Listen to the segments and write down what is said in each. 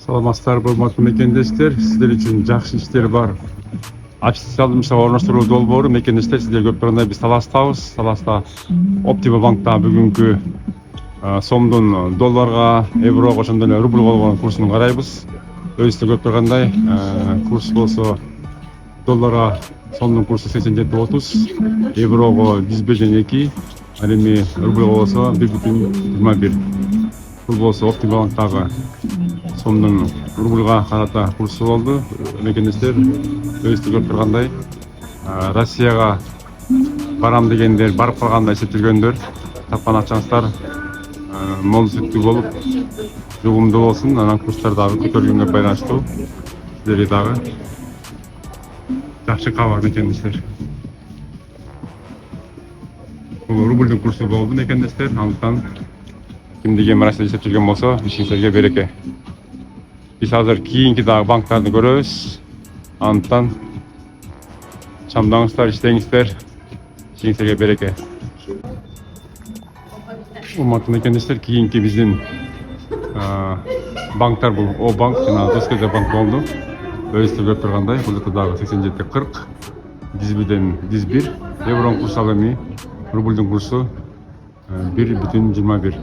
Саламатсыздарбы, урматтуу мекендештер. Сиздер үчүн жакшы иштер бар. Ачык салымша орноштуруу долбоору мекендештер, сиздер көп тургандай биз Таластабыз. Таласта Оптима банкта бүгүнкү сомдун долларга, еврого, ошондой эле рубльга болгон курсун карайбыз. Өзүңүздөр көрүп тургандай, курс болсо долларга сомдун курсу 87.30, еврого 101.2, ал эми рубльга болсо 1.21. Бул болсо Оптима банктагы сомдун рубльга карата курсу болду. Мекендештер, өзүңүздөр көрүп тургандай, Россияга барам дегендер, барып калганда эсептелгөндөр, тапкан акчаңыздар мол сүттүү болуп, жугумдуу болсун. Анан курстар дагы көтөрүлгөнгө байланыштуу сиздерге дагы жакшы кабар мекендештер. Бул рубльдун курсу болду мекендештер. Андыктан кимдиги марасын эсептелген болсо, ишиңизерге береке. Биз азыр кийинки дагы банктарды көрөбүз. Андыктан чамдаңыздар, иштеңиздер, ишиңизерге береке. Урматтуу мекендештер, кийинки биздин банктар бул О банк жана Доскозе банк болду. Өзүңүздөр көрүп тургандай, бул жерде дагы 87.40, 101, евронун курсу ал эми рубльдун курсу 1.21.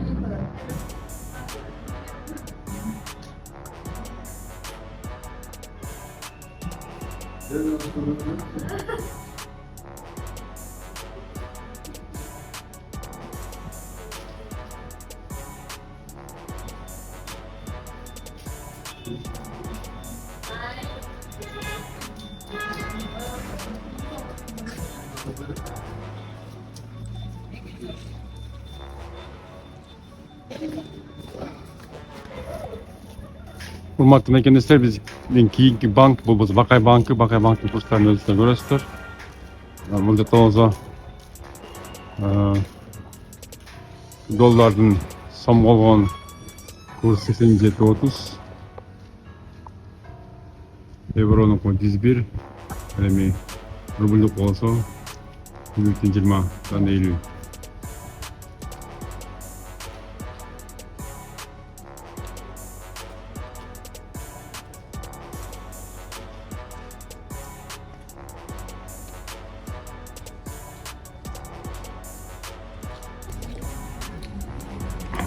Урматтуу мекендештер, биздин кийинки банк бул болсо Бакай банкы. Бакай банктын курстарын өзүңүздөр көрөсүздөр. Бул жерде болсо доллардын сомго болгон курсу 87.30, евронуку 101, ал эми рубльдук болсо 1.20.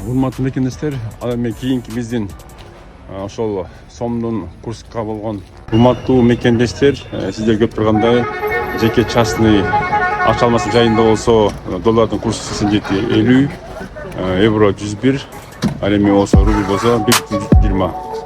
Урматтуу мекендештер, ал эми кийинки биздин ошол сомдун курска болгон урматтуу мекендештер, сиздер көрүп тургандай, жеке частный акча алмашуу жайында болсо доллардын курсу 87.50, евро 101, ал эми болсо рубль болсо 1.20.